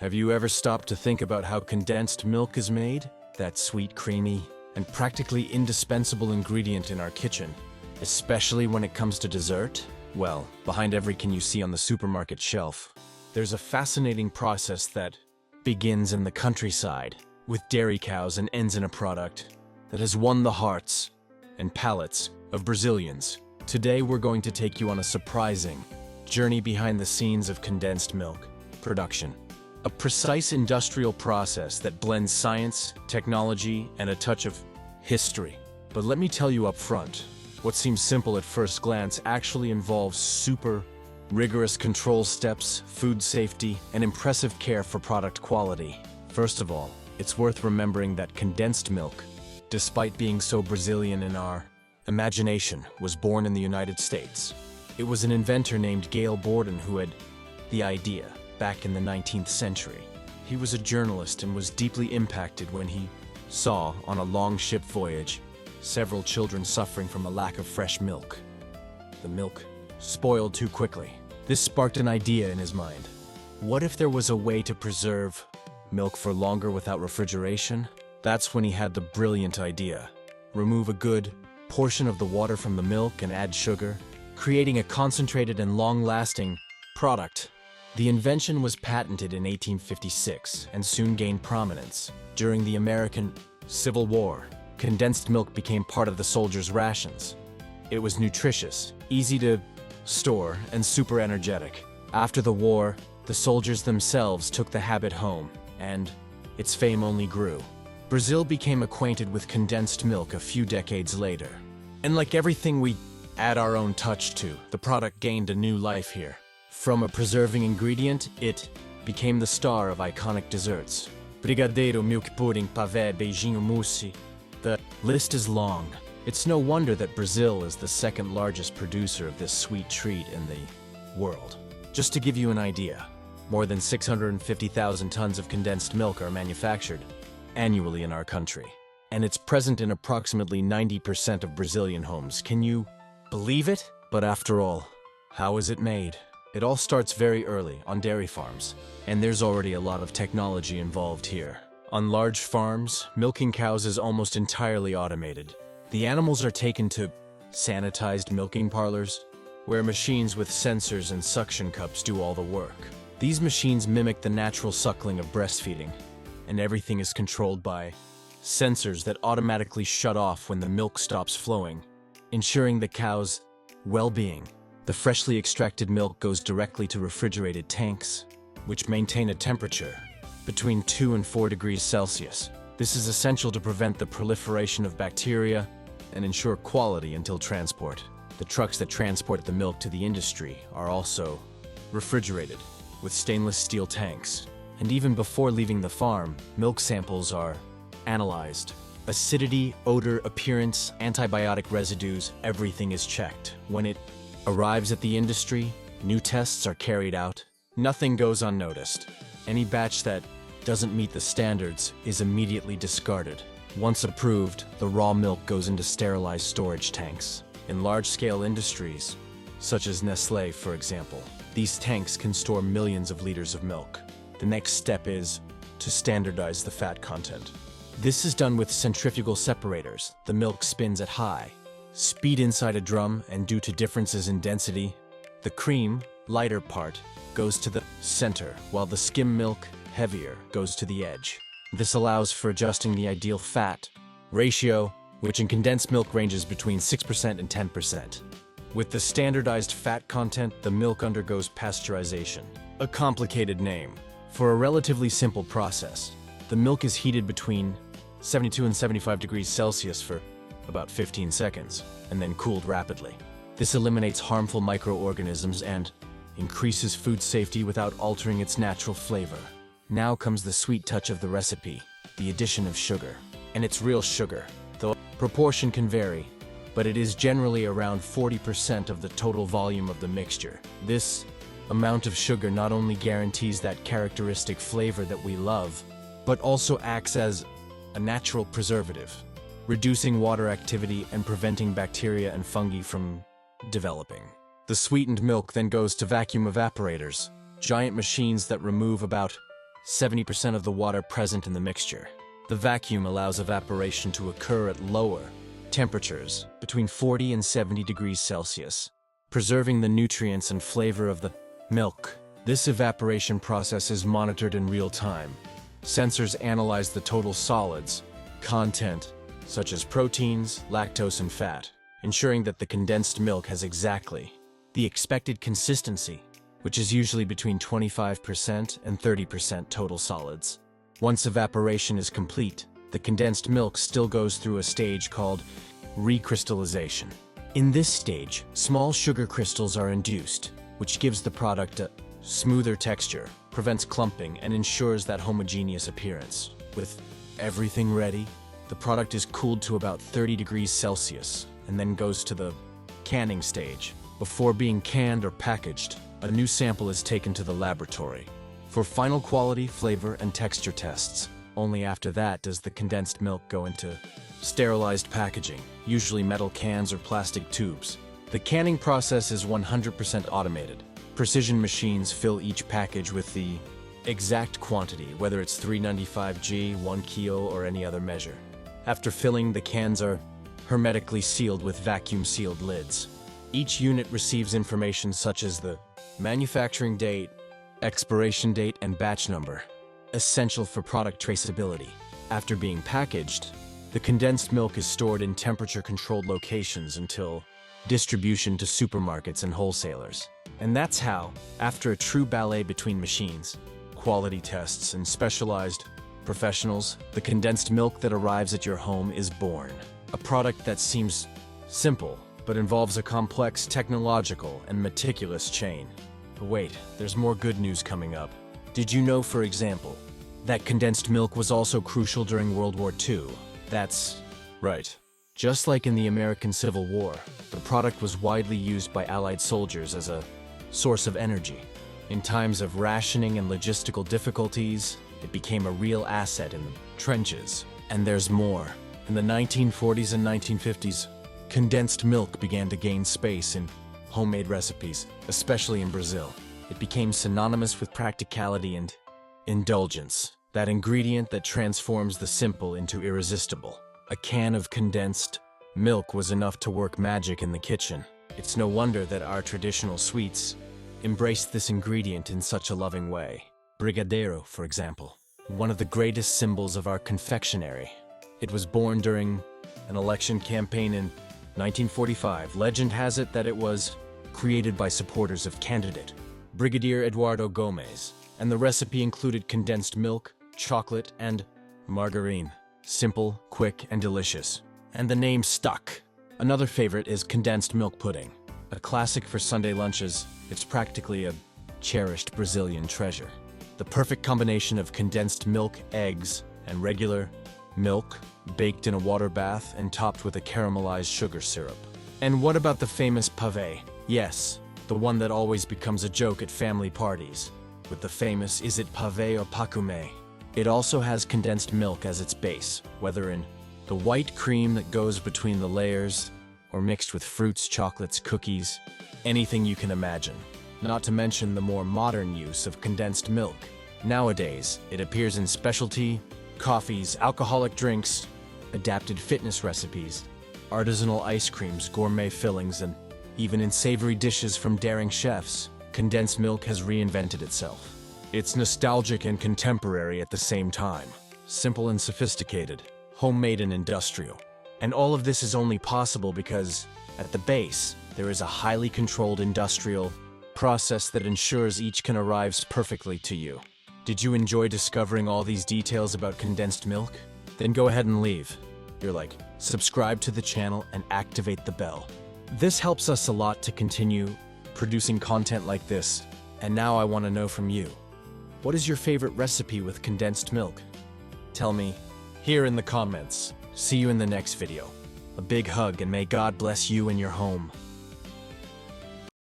Have you ever stopped to think about how condensed milk is made? That sweet, creamy, and practically indispensable ingredient in our kitchen, especially when it comes to dessert? Well, behind every can you see on the supermarket shelf, there's a fascinating process that begins in the countryside, with dairy cows and ends in a product that has won the hearts and palates of Brazilians. Today we're going to take you on a surprising journey behind the scenes of condensed milk production. A precise industrial process that blends science, technology, and a touch of history. But let me tell you up front, what seems simple at first glance actually involves super rigorous control steps, food safety, and impressive care for product quality. First of all, it's worth remembering that condensed milk, despite being so Brazilian in our imagination, was born in the United States. It was an inventor named Gale Borden who had the idea back in the 19th century. He was a journalist and was deeply impacted when he saw, on a long ship voyage, several children suffering from a lack of fresh milk. The milk spoiled too quickly. This sparked an idea in his mind. What if there was a way to preserve milk for longer without refrigeration? That's when he had the brilliant idea. Remove a good portion of the water from the milk and add sugar, creating a concentrated and long-lasting product. The invention was patented in 1856 and soon gained prominence. During the American Civil War, condensed milk became part of the soldiers' rations. It was nutritious, easy to store, and super energetic. After the war, the soldiers themselves took the habit home, and its fame only grew. Brazil became acquainted with condensed milk a few decades later. And like everything we add our own touch to, the product gained a new life here. From a preserving ingredient, it became the star of iconic desserts. Brigadeiro, milk pudding, pavé, beijinho, mousse. The list is long. It's no wonder that Brazil is the second largest producer of this sweet treat in the world. Just to give you an idea, more than 650,000 tons of condensed milk are manufactured annually in our country. And it's present in approximately 90% of Brazilian homes. Can you believe it? But after all, how is it made? It all starts very early on dairy farms, and there's already a lot of technology involved here. On large farms, milking cows is almost entirely automated. The animals are taken to sanitized milking parlors, where machines with sensors and suction cups do all the work. These machines mimic the natural suckling of breastfeeding, and everything is controlled by sensors that automatically shut off when the milk stops flowing, ensuring the cow's well-being. The freshly extracted milk goes directly to refrigerated tanks, which maintain a temperature between 2 and 4 degrees Celsius. This is essential to prevent the proliferation of bacteria and ensure quality until transport. The trucks that transport the milk to the industry are also refrigerated with stainless steel tanks. And even before leaving the farm, milk samples are analyzed. Acidity, odor, appearance, antibiotic residues, everything is checked. When it arrives at the industry, new tests are carried out. Nothing goes unnoticed. Any batch that doesn't meet the standards is immediately discarded. Once approved, the raw milk goes into sterilized storage tanks. In large-scale industries, such as Nestlé, for example, these tanks can store millions of liters of milk. The next step is to standardize the fat content. This is done with centrifugal separators. The milk spins at high speed inside a drum, and due to differences in density, the cream, lighter part, goes to the center, while the skim milk, heavier, goes to the edge. This allows for adjusting the ideal fat ratio, which in condensed milk ranges between 6% and 10%. With the standardized fat content, the milk undergoes pasteurization, a complicated name for a relatively simple process. The milk is heated between 72 and 75 degrees Celsius for about 15 seconds, and then cooled rapidly. This eliminates harmful microorganisms and increases food safety without altering its natural flavor. Now comes the sweet touch of the recipe, the addition of sugar. And it's real sugar, though proportion can vary, but it is generally around 40% of the total volume of the mixture. This amount of sugar not only guarantees that characteristic flavor that we love, but also acts as a natural preservative, reducing water activity and preventing bacteria and fungi from developing. The sweetened milk then goes to vacuum evaporators, giant machines that remove about 70% of the water present in the mixture. The vacuum allows evaporation to occur at lower temperatures, between 40 and 70 degrees Celsius, preserving the nutrients and flavor of the milk. This evaporation process is monitored in real time. Sensors analyze the total solids content, such as proteins, lactose, and fat, ensuring that the condensed milk has exactly the expected consistency, which is usually between 25% and 30% total solids. Once evaporation is complete, the condensed milk still goes through a stage called recrystallization. In this stage, small sugar crystals are induced, which gives the product a smoother texture, prevents clumping, and ensures that homogeneous appearance. With everything ready, the product is cooled to about 30 degrees Celsius and then goes to the canning stage. Before being canned or packaged, a new sample is taken to the laboratory for final quality, flavor, and texture tests. Only after that does the condensed milk go into sterilized packaging, usually metal cans or plastic tubes. The canning process is 100% automated. Precision machines fill each package with the exact quantity, whether it's 395 g, 1 kilo, or any other measure. After filling, the cans are hermetically sealed with vacuum-sealed lids. Each unit receives information such as the manufacturing date, expiration date, and batch number, essential for product traceability. After being packaged, the condensed milk is stored in temperature-controlled locations until distribution to supermarkets and wholesalers. And that's how, after a true ballet between machines, quality tests, and specialized professionals, the condensed milk that arrives at your home is born. A product that seems simple, but involves a complex technological and meticulous chain. But wait, there's more good news coming up. Did you know, for example, that condensed milk was also crucial during World War II? That's right. Just like in the American Civil War, the product was widely used by Allied soldiers as a source of energy. In times of rationing and logistical difficulties, it became a real asset in the trenches. And there's more. In the 1940s and 1950s, condensed milk began to gain space in homemade recipes, especially in Brazil. It became synonymous with practicality and indulgence, that ingredient that transforms the simple into irresistible. A can of condensed milk was enough to work magic in the kitchen. It's no wonder that our traditional sweets embraced this ingredient in such a loving way. Brigadeiro, for example, one of the greatest symbols of our confectionery. It was born during an election campaign in 1945. Legend has it that it was created by supporters of candidate Brigadier Eduardo Gomes, and the recipe included condensed milk, chocolate, and margarine. Simple, quick, and delicious. And the name stuck. Another favorite is condensed milk pudding. A classic for Sunday lunches, it's practically a cherished Brazilian treasure. The perfect combination of condensed milk, eggs, and regular milk, baked in a water bath and topped with a caramelized sugar syrup. And what about the famous pavê? Yes, the one that always becomes a joke at family parties, with the famous is it pavê or pacume? It also has condensed milk as its base, whether in the white cream that goes between the layers, or mixed with fruits, chocolates, cookies, anything you can imagine. Not to mention the more modern use of condensed milk. Nowadays, it appears in specialty coffees, alcoholic drinks, adapted fitness recipes, artisanal ice creams, gourmet fillings, and even in savory dishes from daring chefs. Condensed milk has reinvented itself. It's nostalgic and contemporary at the same time. Simple and sophisticated, homemade and industrial. And all of this is only possible because, at the base, there is a highly controlled industrial process that ensures each can arrive perfectly to you. Did you enjoy discovering all these details about condensed milk? Then go ahead and leave. You're like, subscribe to the channel and activate the bell. This helps us a lot to continue producing content like this. And now I want to know from you. What is your favorite recipe with condensed milk? Tell me here in the comments. See you in the next video. A big hug and may God bless you and your home.